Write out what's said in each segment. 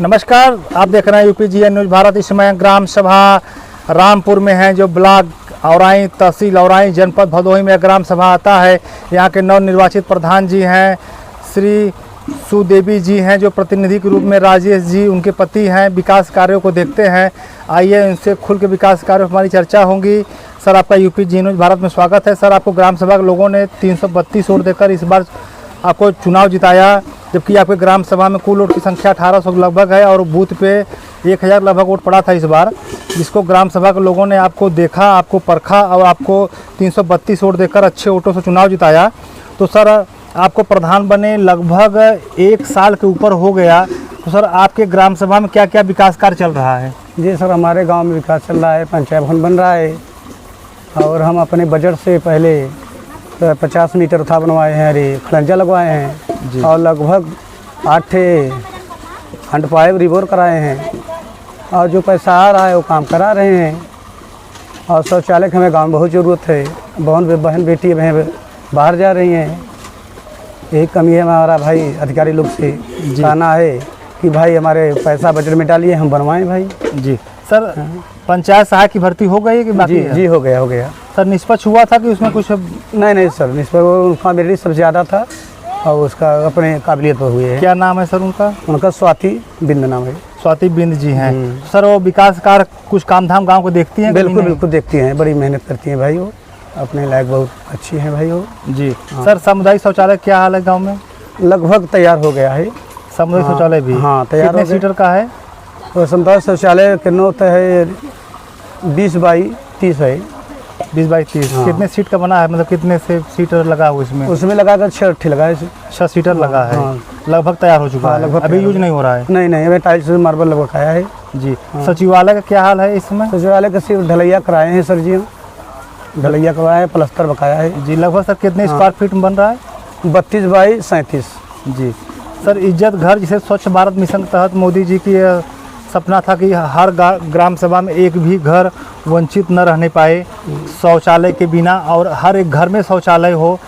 नमस्कार, आप देख रहे हैं UPGN न्यूज़ भारत। इस समय ग्राम सभा रामपुर में है, जो ब्लॉक औराई, तहसील औराई, जनपद भदोही में ग्राम सभा आता है। यहाँ के नवनिर्वाचित प्रधान जी हैं श्री सुदेवी जी हैं, जो प्रतिनिधि के रूप में राजेश जी उनके पति हैं। विकास कार्यों को देखते हैं, आइए इनसे खुल के विकास कार्यों पर हमारी चर्चा होगी। सर, आपका UPGN न्यूज़ भारत में स्वागत है। सर, आपको ग्राम सभा के लोगों ने 332 वोट देकर इस बार आपको चुनाव जिताया, जबकि आपके ग्राम सभा में कुल वोट की संख्या 1800 लगभग है और बूथ पे 1000 लगभग वोट पड़ा था इस बार, जिसको ग्राम सभा के लोगों ने आपको देखा, आपको परखा और आपको 332 वोट देकर अच्छे वोटों से चुनाव जिताया। तो सर, आपको प्रधान बने लगभग 1 साल के ऊपर हो गया, तो सर आपके ग्राम सभा में क्या क्या विकास कार्य चल रहा है? जी सर, हमारे गांव में विकास चल रहा है, पंचायत भवन बन रहा है और हम अपने बजट से पहले 50 मीटर था बनवाए हैं, अरे खलंजा लगवाए हैं और लगभग 8 हैंडपाइप रिबोर कराए हैं और जो पैसा आ रहा है वो काम करा रहे हैं। और शौचालय की हमें गांव में बहुत ज़रूरत है। बहन बेटी बहन बाहर जा रही हैं, यही कमी है हमारा भाई। अधिकारी लोग से कहना है कि भाई हमारे पैसा बजट में डालिए, हम बनवाएं भाई। जी सर, पंचायत सहायक की भर्ती हो गई कि बाकी है? जी हो गया। सर, निष्पक्ष हुआ था कि उसमें कुछ? नहीं सर, निष्पक्ष उनका मेरिट सबसे ज़्यादा था और उसका अपने काबिलियत पर हुए है। क्या नाम है सर उनका? उनका स्वाति बिंद नाम है। स्वाति बिंद जी हैं। सर, वो विकास कार्य कुछ काम धाम गाँव को देखती हैं? बिल्कुल देखती हैं, बड़ी मेहनत करती हैं भाई। वो अपने लायक बहुत अच्छी हैं भाई वो। जी हाँ। सर, सामुदायिक शौचालय क्या हाल है गाँव में? लगभग तैयार हो गया है सामुदायिक शौचालय भी? हाँ, तैयार। कितने सीटर का है? तो सामुदायिक शौचालय के नोट है 20 बाई 30 है। 20 बाई 30। हाँ। कितने सीट का बना है, मतलब कितने से सीटर लगा हुआ इसमें? उसमें लगाकर 6 लगा है। 6 सीटर लगा है। हाँ। लगभग तैयार हो चुका है, अभी यूज नहीं हो रहा है? नहीं, अभी टाइल्स मार्बल लगवाया है जी। सचिवालय का क्या हाल है इसमें? सचिवालय का सिर्फ ढलैया कराए हैं सर जी, ढलैया करवाया है, प्लास्टर बकाया है जी। लगभग सर कितने स्क्वायर फीट में बन रहा है? 32 बाई 37। जी सर, इज्जत घर, जिसे स्वच्छ भारत मिशन के तहत मोदी जी की सपना था कि हर ग्राम सभा में एक भी घर वंचित न रहने पाए शौचालय के बिना, और हर एक घर में शौचालय हो,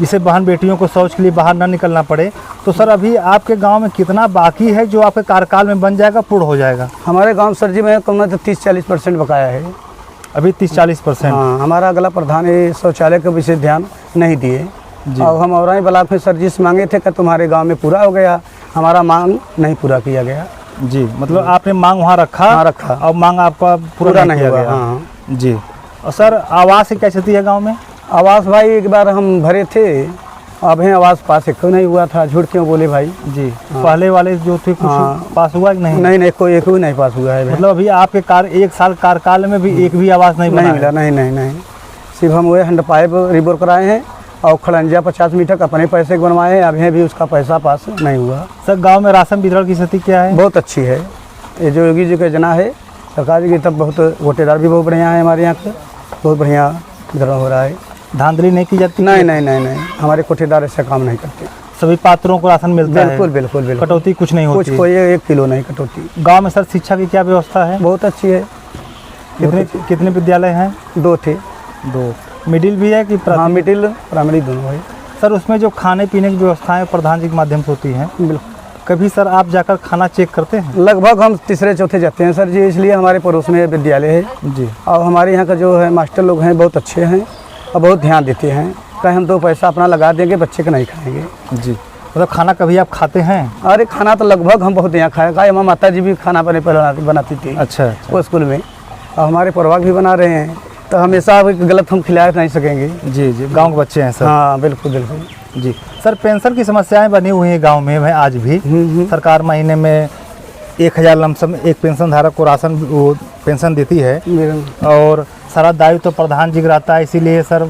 जिसे बहन बेटियों को शौच के लिए बाहर न निकलना पड़े। तो सर, अभी आपके गांव में कितना बाकी है जो आपके कार्यकाल में बन जाएगा, पूर्ण हो जाएगा? हमारे गांव सर जी में कम तो 30-40% बकाया है अभी। 30-40%? हाँ, हमारा अगला प्रधान है शौचालय का विशेष ध्यान नहीं दिए और हम औराई ब्लॉक में सर जी से मांगे थे कि तुम्हारे गांव में पूरा हो गया, हमारा मांग नहीं पूरा किया गया। जी, मतलब आपने मांग वहाँ रखा और मांग आपका पूरा नहीं किया गया। हाँ जी। और सर, आवास की क्या स्थिति है गांव में? आवास भाई एक बार हम भरे थे, अब आवास पास एक नहीं हुआ था। झूठ क्यों बोले भाई? जी। पहले वाले जो थे कुछ पास हुआ कि नहीं? नहीं, कोई एक भी नहीं पास हुआ है। मतलब अभी आपके 1 साल कार्यकाल में भी एक भी आवास नहीं मिला? नहीं। सिर्फ हम वो हैंडपाइप रिबोर कराए हैं और खलंजा 50 मीटर अपने पैसे बनवाए हैं, अभी भी उसका पैसा पास नहीं हुआ। सर, गांव में राशन वितरण की स्थिति क्या है? बहुत अच्छी है। ये जो योगी जी का योजना है सरकार जी की, तब बहुत वोटेदार भी बहुत बढ़िया है हमारे यहाँ के, बहुत बढ़िया वितरण हो रहा है। धांधली नहीं की जाती? नहीं, हमारे कोठेदार ऐसा काम नहीं करते। सभी पात्रों को राशन मिलता है? बिल्कुल। कटौती कुछ नहीं होती? कोई 1 किलो नहीं कटौती। गाँव में सर शिक्षा की क्या व्यवस्था है? बहुत अच्छी है। कितने विद्यालय हैं? 2 थे। 2। मिडिल भी है कि? हाँ, मिडिल प्राइमरी दोनों है। सर, उसमें जो खाने पीने की व्यवस्थाएं प्रधान जी के माध्यम से होती हैं, बिल्कुल। कभी सर आप जाकर खाना चेक करते हैं? लगभग हम 3-4 जाते हैं सर जी, इसलिए हमारे पड़ोस में विद्यालय है जी। और हमारे यहाँ का जो है मास्टर लोग हैं बहुत अच्छे हैं और बहुत ध्यान देते हैं। कहीं हम 2 पैसा अपना लगा देंगे, बच्चे का नहीं खाएंगे जी। मतलब खाना कभी आप खाते हैं? अरे खाना तो लगभग हम बहुत यहाँ खाए। हमारी माता जी भी खाना बनाती थी। अच्छा। वो स्कूल में, और हमारे परिवार भी बना रहे हैं, तो हमेशा गलत हम खिला नहीं सकेंगे। जी। गांव के बच्चे हैं सर? हाँ, बिल्कुल। जी। सर, पेंशन की समस्याएं बनी हुई हैं गांव में आज भी। सरकार महीने में 1000 लमसम एक पेंशन धारक को पेंशन देती है और सारा दायित्व तो प्रधान जी का रहता है, इसीलिए सर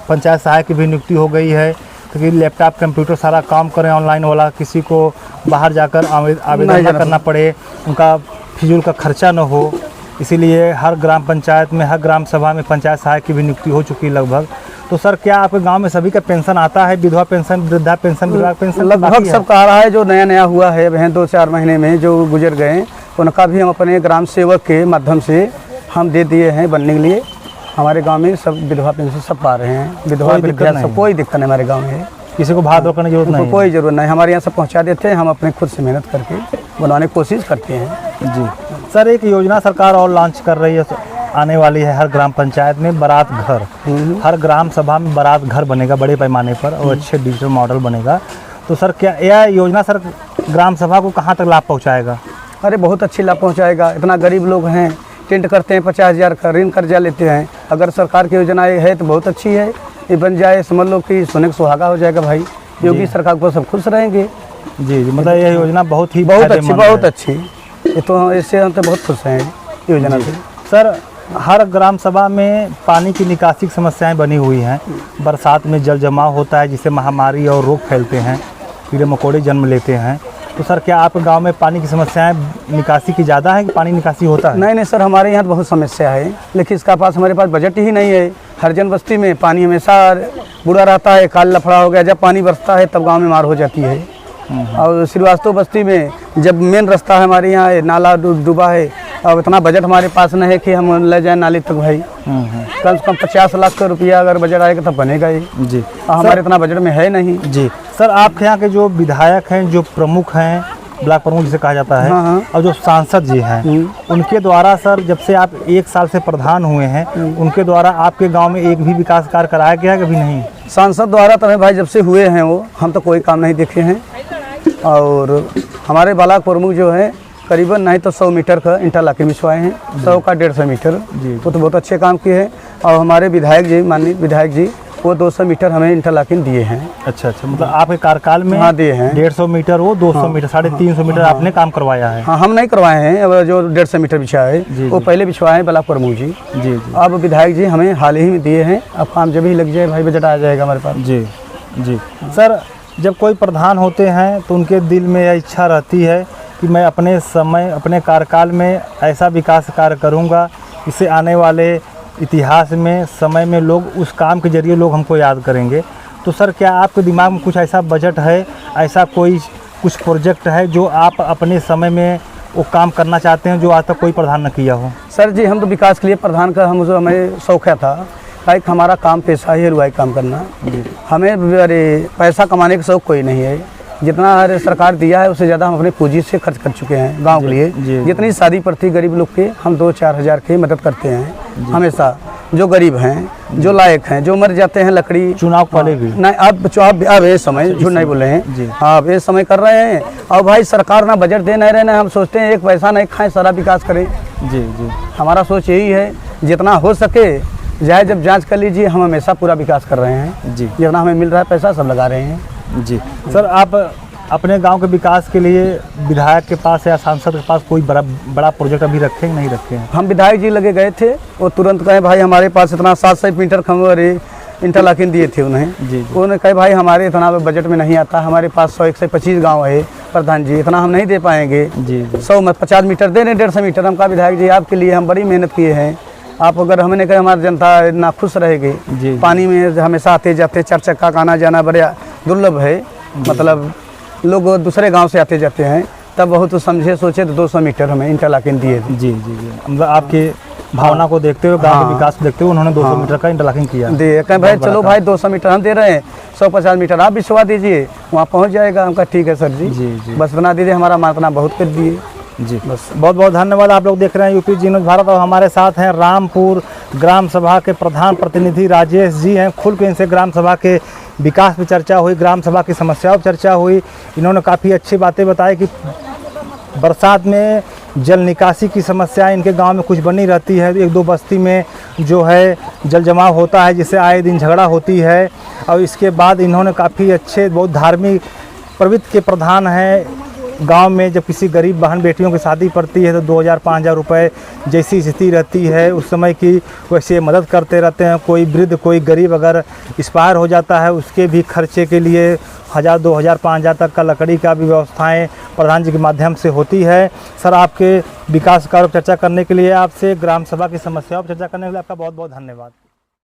पंचायत सहायक की भी नियुक्ति हो गई है, क्योंकि लैपटॉप कंप्यूटर सारा काम करें ऑनलाइन वाला, किसी को बाहर जाकर आवेदन न करना पड़े, उनका फिजूल का खर्चा न हो, इसीलिए हर ग्राम पंचायत में, हर ग्राम सभा में पंचायत सहायक की भी नियुक्ति हो चुकी है लगभग। तो सर, क्या आपके गांव में सभी का पेंशन आता है? विधवा पेंशन, वृद्धा पेंशन, विधवा पेंशन लगभग सब कह रहा है। जो नया हुआ है वह 2-4 महीने में जो गुजर गए, उनका भी हम अपने ग्राम सेवक के माध्यम से हम दे दिए हैं बनने के लिए। हमारे गांव में सब विधवा पेंशन सब पा रहे हैं। विधवा वृद्धा सब कोई दिक्कत नहीं हमारे गांव में। किसी को भाग दौड़ करने की जरूरत उनको नहीं कोई ज़रूरत नहीं, हमारे यहाँ से पहुँचा देते हैं, हम अपने खुद से मेहनत करके बनाने की कोशिश करते हैं। है जी। सर एक योजना सरकार और लॉन्च कर रही है, आने वाली है, हर ग्राम पंचायत में बारात घर, हर ग्राम सभा में बारात घर बनेगा बड़े पैमाने पर और अच्छे डिजिटल मॉडल बनेगा। तो सर क्या यह योजना सर ग्राम सभा को कहाँ तक लाभ पहुँचाएगा? अरे बहुत अच्छी लाभ पहुँचाएगा। इतना गरीब लोग हैं, टेंट करते हैं, 50,000 का ऋण कर्जा लेते हैं। अगर सरकार की योजना ये है तो बहुत अच्छी है, ये बन जाए समझ लो कि सोने का सुहागा हो जाएगा भाई। योगी सरकार को सब खुश रहेंगे। जी जी, मतलब यह योजना बहुत अच्छी, बहुत अच्छी। ये तो इससे हम तो बहुत खुश हैं योजना से। सर हर ग्राम सभा में पानी की निकासी की समस्याएं बनी हुई हैं। बरसात में जल जमाव होता है जिससे महामारी और रोग फैलते हैं, कीड़े मकोड़े जन्म लेते हैं। तो सर क्या आपके गांव में पानी की समस्याएं निकासी की ज़्यादा है कि पानी निकासी होता है? नहीं सर, हमारे यहाँ तो बहुत समस्या है, लेकिन इसका पास हमारे पास बजट ही नहीं है। हरिजन बस्ती में पानी हमेशा बुरा रहता है, काल लफड़ा हो गया, जब पानी बरसता है तब गाँव में मार हो जाती है। और श्रीवास्तव बस्ती में जब मेन रास्ता है हमारे यहाँ नाला डूबा है, अब इतना बजट हमारे पास नहीं है कि हम ले जाए नाली तक भाई। कम से कम 50 लाख का रुपया अगर बजट आएगा तब बनेगा ये जी। हमारे इतना बजट में है नहीं जी। सर आपके यहाँ के जो विधायक हैं, जो प्रमुख हैं, ब्लॉक प्रमुख जिसे कहा जाता है, और जो सांसद जी हैं, उनके द्वारा सर जब से आप 1 साल से प्रधान हुए हैं, उनके द्वारा आपके गांव में एक भी विकास कार्य कराया गया है कभी नहीं? सांसद द्वारा तो भाई जब से हुए हैं वो हम तो कोई काम नहीं देखे हैं। और हमारे ब्लॉक प्रमुख जो है करीबन नहीं तो 100 मीटर का इंटरलॉकिंग बिछवाए हैं, 100 का 150 मीटर वो तो बहुत अच्छे काम किए हैं। और हमारे विधायक जी, माननीय विधायक जी, वो 200 मीटर हमें इंटरलॉकिंग दिए हैं। अच्छा, मतलब आपके कार्यकाल में दिए हैं 150 मीटर, वो 200 मीटर, 350 मीटर आपने काम करवाया है? हाँ, हम नहीं करवाए हैं, अब जो 150 मीटर बिछाया है वो पहले बिछवाए हैं ब्लॉक प्रमुख जी। जी, अब विधायक जी हमें हाल ही में दिए हैं। अब काम जब ही लग जाए भाई बजट आ जाएगा हमारे पास। जी जी। सर जब कोई प्रधान होते हैं तो उनके दिल में यह इच्छा रहती है कि मैं अपने समय, अपने कार्यकाल में ऐसा विकास कार्य करूंगा, इससे आने वाले इतिहास में, समय में लोग उस काम के जरिए लोग हमको याद करेंगे। तो सर क्या आपके दिमाग में कुछ ऐसा बजट है, ऐसा कोई कुछ प्रोजेक्ट है जो आप अपने समय में वो काम करना चाहते हैं जो आज तक कोई प्रधान न किया हो? सर जी, हम तो विकास के लिए प्रधान का हमें शौक था, लाइक हमारा काम पेशा ही हलवाई काम करना। हमें अरे पैसा कमाने का शौक कोई नहीं है। जितना सरकार दिया है उससे ज़्यादा हम अपने पूंजी से खर्च कर चुके हैं गांव के लिए। जितनी शादी पड़ती गरीब लोग के, हम 2-4 हज़ार की मदद करते हैं हमेशा। जो गरीब हैं, जो लायक हैं, जो मर जाते हैं लकड़ी, चुनाव पहले भी नहीं, अब ये समय झूठ नहीं बोले हैं, अब ये समय कर रहे हैं। और भाई सरकार ना बजट दे नहीं रहे ना, हम सोचते हैं एक पैसा नहीं खाएं, सारा विकास करें। जी जी, हमारा सोच यही है, जितना हो सके जाए जब जांच कर लीजिए, हम हमेशा पूरा विकास कर रहे हैं जी। जितना हमें मिल रहा है पैसा सब लगा रहे हैं जी। सर आप अपने गांव के विकास के लिए विधायक के पास या सांसद के पास कोई बड़ा प्रोजेक्ट अभी रखे नहीं रखे हैं? हम विधायक जी लगे गए थे, वो तुरंत कहे भाई हमारे पास इतना 700 मीटर खंभे इंटरलॉकिंग दिए थे उन्हें जी। उन्होंने कहे भाई हमारे इतना बजट में नहीं आता, हमारे पास 100-125 गाँव है प्रधान जी, इतना हम नहीं दे पाएंगे जी। 150 मीटर दे रहे, 150 मीटर। हम कहा विधायक जी आपके लिए हम बड़ी मेहनत किए हैं, आप अगर हमने कहा हमारी जनता इतना खुश रहेगी। पानी में हमेशा आते जाते 4 चक्का का आना जाना बड़ा दुर्लभ है, मतलब लोग दूसरे गांव से आते जाते हैं, तब बहुत समझे सोचे तो 200 मीटर हमें इंटरलॉकिंग दिए थे जी जी जी। मतलब आपके भावना को देखते हुए, गांव के विकास को देखते हुए उन्होंने 200 मीटर का इंटरलॉकिंग किया। दिए, कहें भाई चलो भाई 200 मीटर हम दे रहे हैं, 150 मीटर आप बिछवा दीजिए, वहाँ पहुँच जाएगा। हमका ठीक है सर जी जी, बस इतना दीजिए, हमारा मातना बहुत कर दिए जी। बस बहुत बहुत धन्यवाद। आप लोग देख रहे हैं यूपी जी न्यूज़ भारत, और हमारे साथ हैं रामपुर ग्राम सभा के प्रधान प्रतिनिधि राजेश जी हैं। खुल के इनसे ग्राम सभा के विकास पर चर्चा हुई, ग्राम सभा की समस्याओं पर चर्चा हुई। इन्होंने काफ़ी अच्छी बातें बताई कि बरसात में जल निकासी की समस्या इनके गांव में कुछ बनी रहती है, 1-2 बस्ती में जो है जल जमाव होता है जिससे आए दिन झगड़ा होती है। और इसके बाद इन्होंने काफ़ी अच्छे, बहुत धार्मिक प्रवृत्ति के प्रधान हैं। गांव में जब किसी गरीब बहन बेटियों की शादी पड़ती है तो 2000-5000 रुपये जैसी स्थिति रहती है उस समय की वैसे मदद करते रहते हैं। कोई वृद्ध, कोई गरीब अगर एक्सपायर हो जाता है उसके भी खर्चे के लिए 1000, 2000, 5000 तक का लकड़ी का भी व्यवस्थाएं प्रधान जी के माध्यम से होती है। सर आपके विकास कार्यों पर चर्चा करने के लिए, आपसे ग्राम सभा की समस्याओं पर चर्चा करने के लिए आपका बहुत बहुत धन्यवाद।